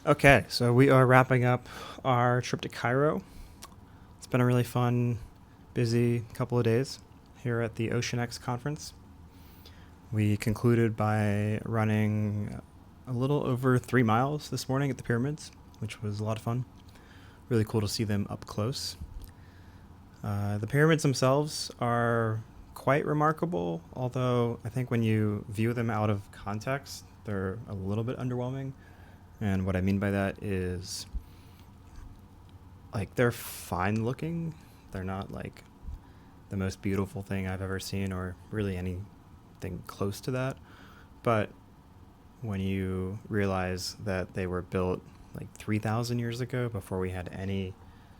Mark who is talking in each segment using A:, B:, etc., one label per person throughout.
A: Okay, so we are wrapping up our trip to Cairo. It's been a really fun, busy couple of days here at the Ocean X conference. We concluded by running a little over 3 miles this morning at the pyramids, which was a lot of fun. Really cool to see them up close. The pyramids themselves are quite remarkable, although I think when you view them out of context, they're a little bit underwhelming. And what I mean by that is, like, they're fine looking. They're not like the most beautiful thing I've ever seen or really anything close to that. But when you realize that they were built like 3,000 years ago, before we had any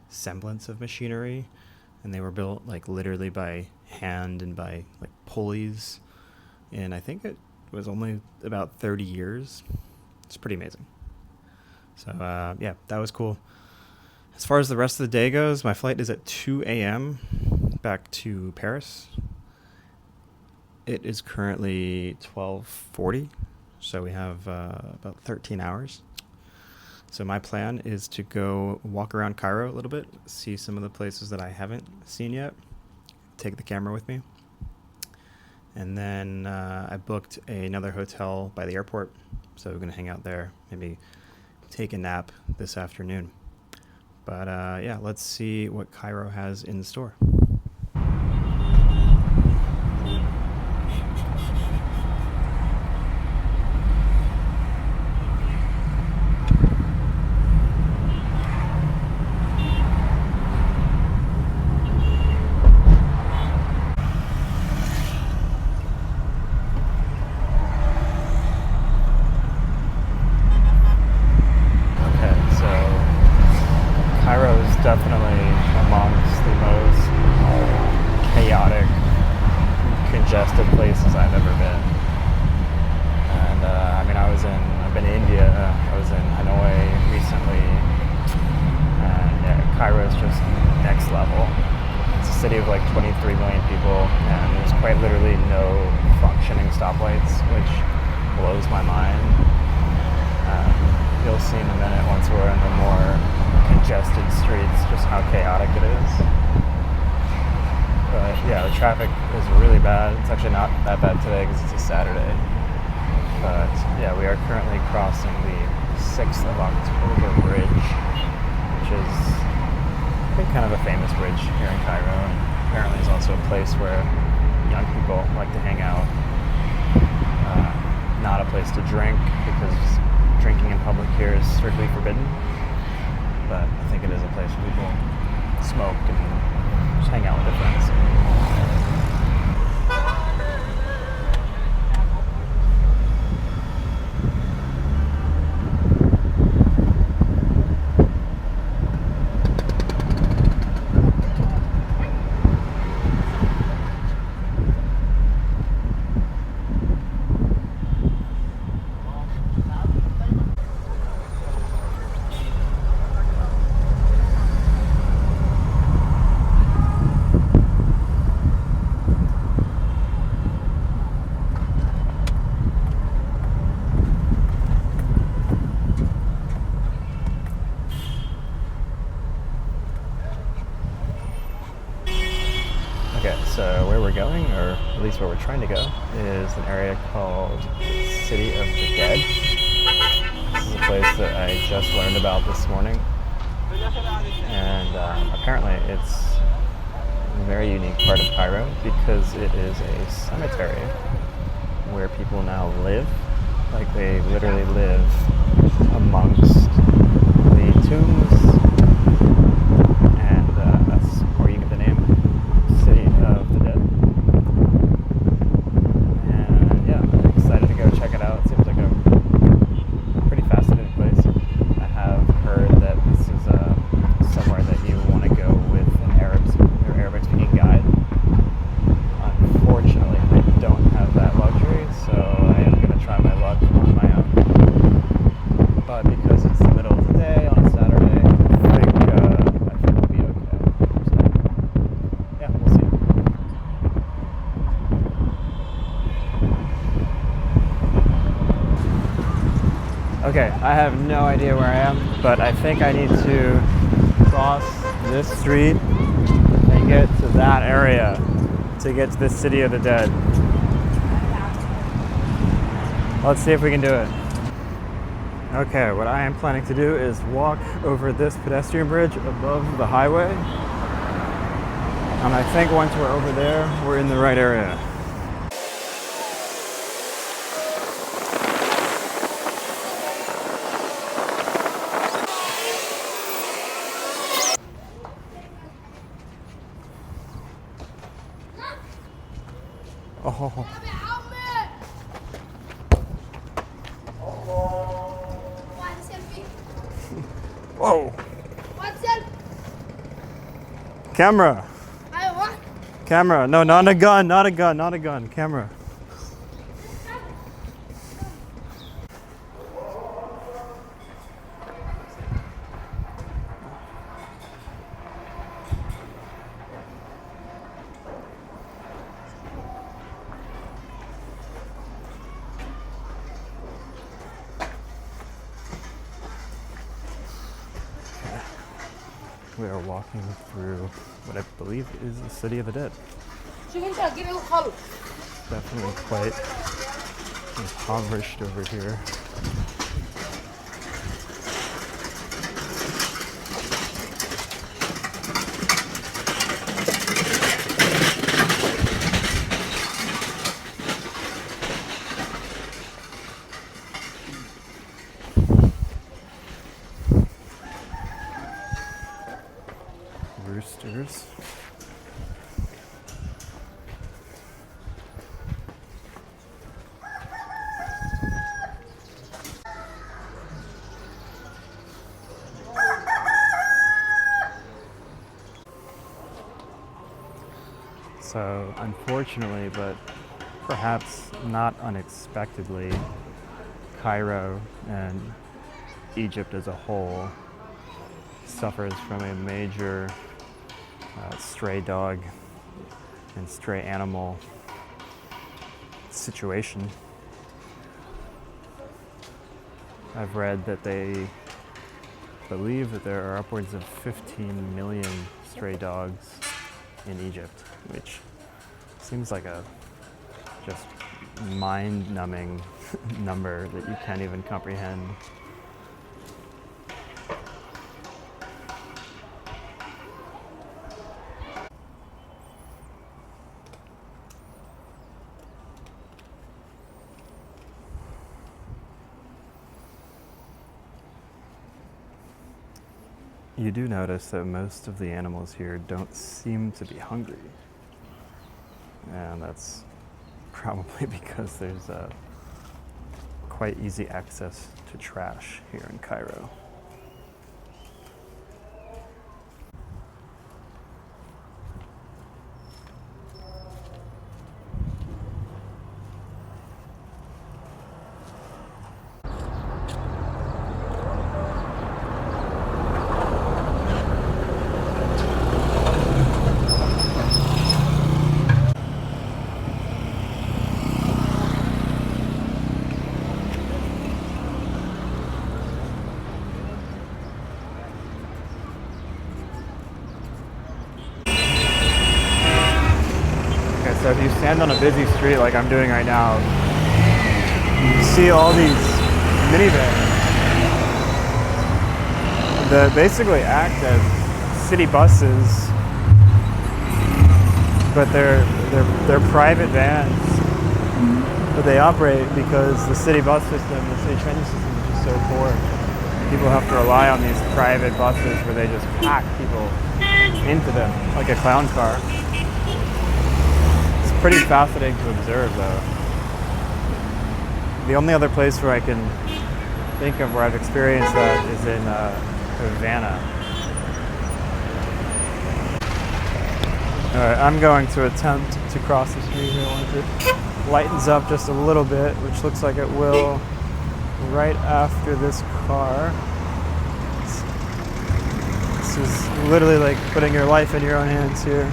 A: semblance of machinery, and they were built like literally by hand and by like pulleys, and I think it was only about 30 years. It's pretty amazing. So yeah, that was cool. As far as the rest of the day goes, my flight is at 2 a.m. back to Paris. It is currently 12:40, so we have about 13 hours. So my plan is to go walk around Cairo a little bit, see some of the places that I haven't seen yet, take the camera with me. And then I booked another hotel by the airport, so we're going to hang out there, maybe take a nap this afternoon. But yeah, let's see what Cairo has in store. Definitely amongst the most chaotic, congested places I've ever been. And I mean, I've been to India, I was in Hanoi recently, and yeah, Cairo is just next level. It's a city of like 23 million people, and there's quite literally no functioning stoplights, which blows my mind. You'll see in a minute, once we're in the more congested streets, just how chaotic it is. But yeah, the traffic is really bad. It's actually not that bad today because it's a Saturday. But yeah, we are currently crossing the 6th of October bridge, which is, I think, kind of a famous bridge here in Cairo. And apparently is also a place where young people like to hang out. Not a place to drink, because drinking in public here is strictly forbidden. But I think it is a place where people smoke and just hang out with their friends. Okay, so where we're going, or at least where we're trying to go, is an area called City of the Dead. This is a place that I just learned about this morning, and apparently it's a very unique part of Cairo because it is a cemetery where people now live. Like, they literally live amongst the tombs, and that's where you get the name City of the Dead. And yeah, I'm excited to go check it out. It seems like a pretty fascinating place. I have heard that this is somewhere that you want to go with an Arabic speaking guide. Unfortunately, I don't have that luxury, so I am going to try my luck on my own. But because it's the middle of the day on a Saturday, Okay, I have no idea where I am, but I think I need to cross this street and get to that area to get to the City of the Dead. Let's see if we can do it. Okay, what I am planning to do is walk over this pedestrian bridge above the highway. And I think once we're over there, we're in the right area. Oh. Whoa. Camera. Camera. No, not a gun, not a gun, not a gun. Camera. We are walking through what I believe is the City of the Dead. Definitely quite impoverished over here. Roosters. So, unfortunately, but perhaps not unexpectedly, Cairo and Egypt as a whole suffers from a major stray dog and stray animal situation. I've read that they believe that there are upwards of 15 million stray dogs in Egypt, which seems like a just mind-numbing number that you can't even comprehend. You do notice that most of the animals here don't seem to be hungry. And that's probably because there's quite easy access to trash here in Cairo. So if you stand on a busy street like I'm doing right now, you see all these minivans that basically act as city buses, but they're private vans, but they operate because the city bus system, the city transit system is just so poor. People have to rely on these private buses where they just pack people into them like a clown car. Pretty fascinating to observe, though. The only other place where I can think of where I've experienced that is in Havana. Alright, I'm going to attempt to cross the street here once it lightens up just a little bit, which looks like it will right after this car. This is literally like putting your life in your own hands here.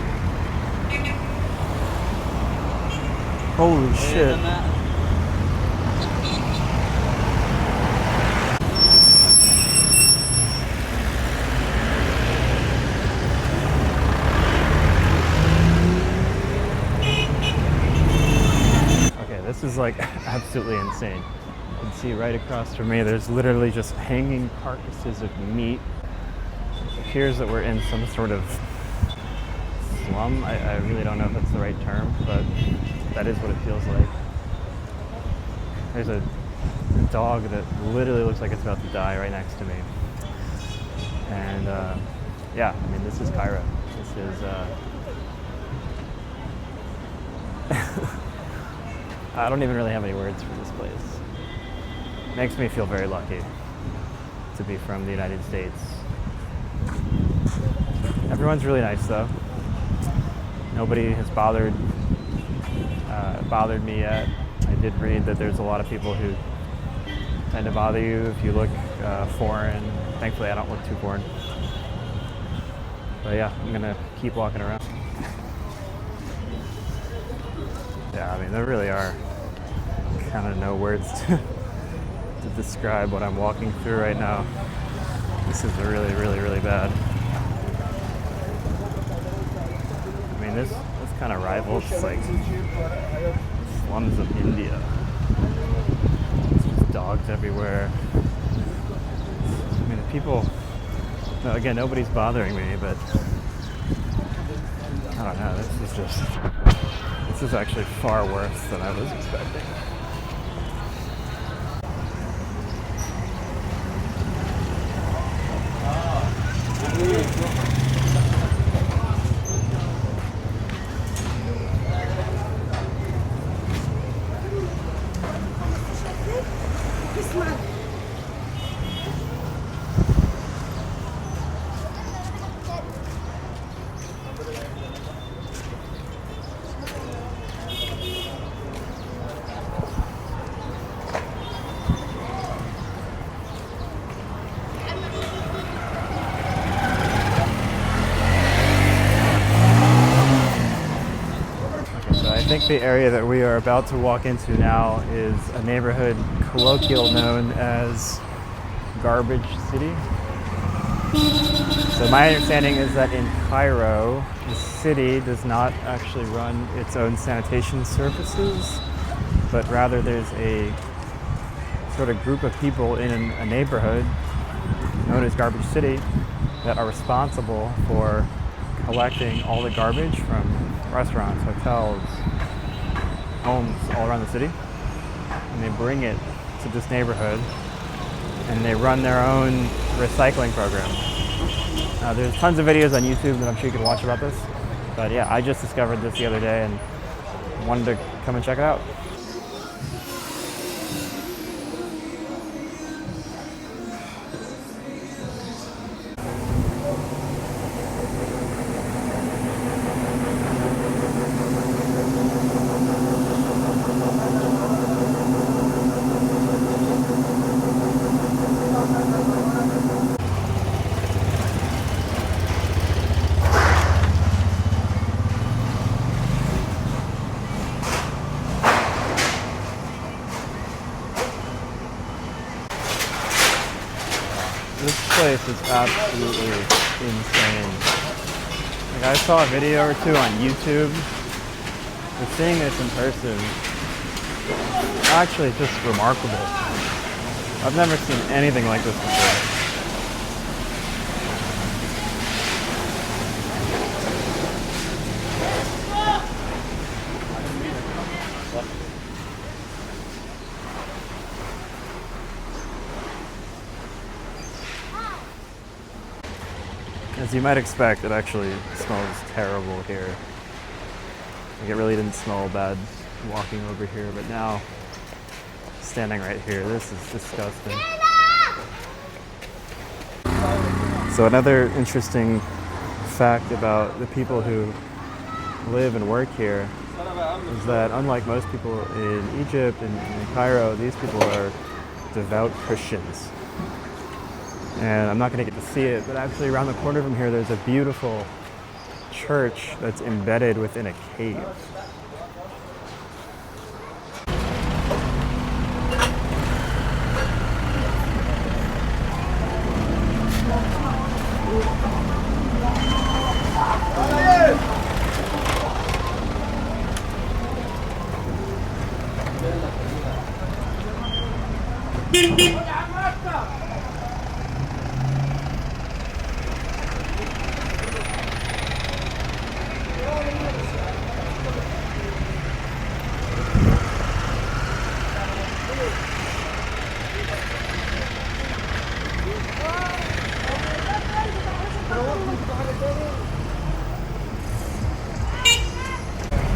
A: Holy shit. this is like absolutely insane. You can see right across from me, there's literally just hanging carcasses of meat. It appears that we're in some sort of slum. I really don't know if that's the right term, but that is what it feels like. There's a dog that literally looks like it's about to die right next to me. And yeah, I mean, this is Cairo. This is I don't even really have any words for this place. It makes me feel very lucky to be from the United States. Everyone's really nice though. Nobody has bothered me yet. I did read that there's a lot of people who tend to bother you if you look foreign. Thankfully, I don't look too foreign. But yeah, I'm gonna keep walking around. Yeah, I mean, there really are kind of no words to describe what I'm walking through right now. This is really, really, really bad. I mean, this kind of rivals like slums of India. There's just dogs everywhere. I mean, the people. No, again, nobody's bothering me, but I don't know. This is actually far worse than I was expecting. I think the area that we are about to walk into now is a neighborhood colloquial known as Garbage City. So my understanding is that in Cairo, the city does not actually run its own sanitation services, but rather there's a sort of group of people in a neighborhood known as Garbage City that are responsible for collecting all the garbage from restaurants, hotels, homes all around the city, and they bring it to this neighborhood and they run their own recycling program. There's tons of videos on YouTube that I'm sure you can watch about this, but yeah, I just discovered this the other day and wanted to come and check it out. This place is absolutely insane. Like, I saw a video or two on YouTube, but seeing this in person, actually just remarkable. I've never seen anything like this before. As you might expect, it actually smells terrible here. Like, it really didn't smell bad walking over here, but now, standing right here, this is disgusting. So another interesting fact about the people who live and work here is that unlike most people in Egypt and in Cairo, these people are devout Christians. And I'm not going to get to see it, but actually around the corner from here there's a beautiful church that's embedded within a cave.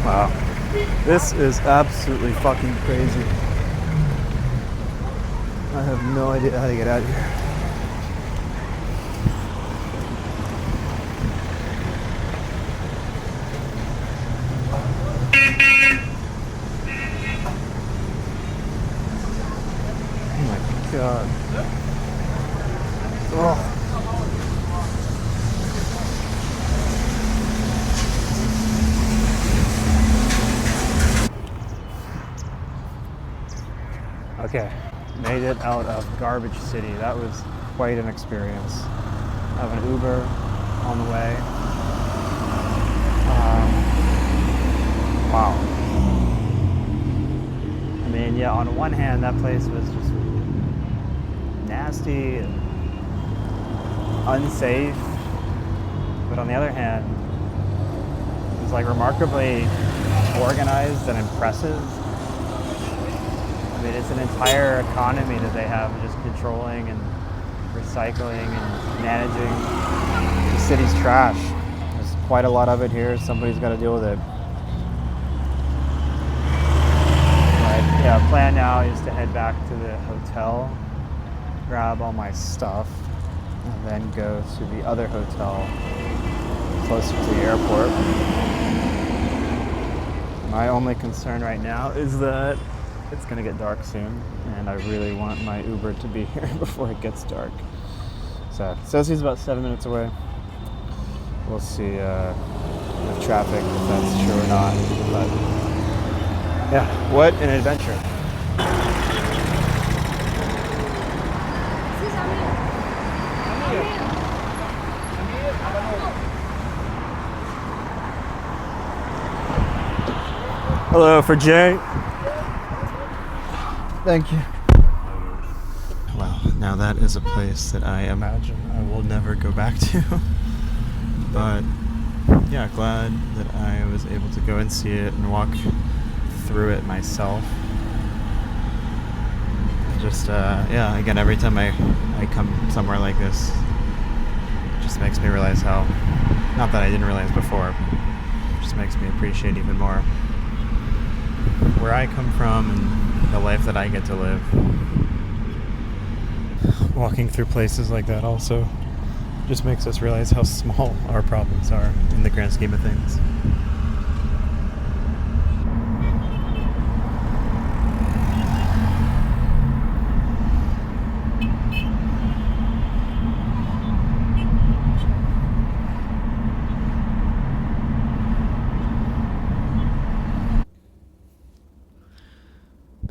A: Wow, this is absolutely fucking crazy. I have no idea how to get out of here. Oh my god. Oh. Okay, made it out of Garbage City. That was quite an experience. I have an Uber on the way. Wow. I mean, yeah, on one hand, that place was just nasty and unsafe. But on the other hand, it was like remarkably organized and impressive. I mean, it's an entire economy that they have just controlling and recycling and managing the city's trash. There's quite a lot of it here. Somebody's got to deal with it. But yeah, plan now is to head back to the hotel, grab all my stuff, and then go to the other hotel closer to the airport. My only concern right now is that it's gonna get dark soon, and I really want my Uber to be here before it gets dark. So it says he's about 7 minutes away. We'll see with traffic if that's true or not. But yeah, what an adventure. Hello, for Jay. Thank you. Wow, now that is a place that I imagine I will never go back to. But yeah, glad that I was able to go and see it and walk through it myself. Just, yeah, again, every time I come somewhere like this, it just makes me realize how, not that I didn't realize before, it just makes me appreciate even more where I come from and the life that I get to live. Walking through places like that also just makes us realize how small our problems are in the grand scheme of things.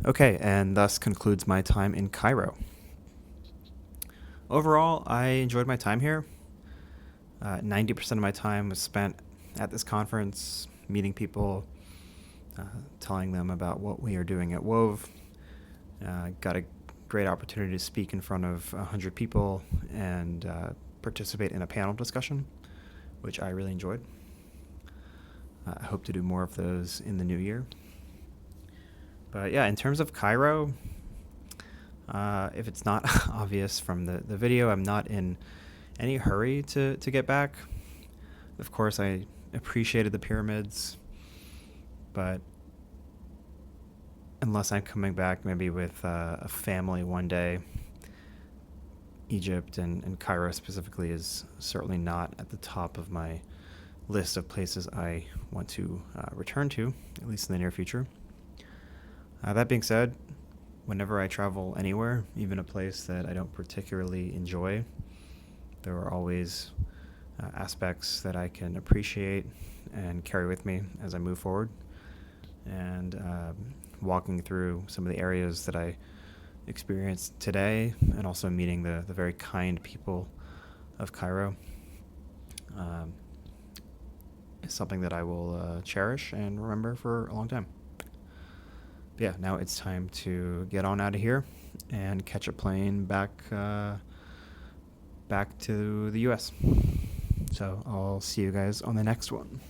A: Okay, and thus concludes my time in Cairo. Overall, I enjoyed my time here. 90% of my time was spent at this conference, meeting people, telling them about what we are doing at WOVE. Got a great opportunity to speak in front of 100 people and participate in a panel discussion, which I really enjoyed. I hope to do more of those in the new year. But yeah, in terms of Cairo, if it's not obvious from the video, I'm not in any hurry to get back. Of course, I appreciated the pyramids, but unless I'm coming back maybe with a family one day, Egypt and Cairo specifically is certainly not at the top of my list of places I want to return to, at least in the near future. That being said, whenever I travel anywhere, even a place that I don't particularly enjoy, there are always aspects that I can appreciate and carry with me as I move forward. And walking through some of the areas that I experienced today, and also meeting the very kind people of Cairo, is something that I will cherish and remember for a long time. Yeah, now it's time to get on out of here and catch a plane back to the US. So I'll see you guys on the next one.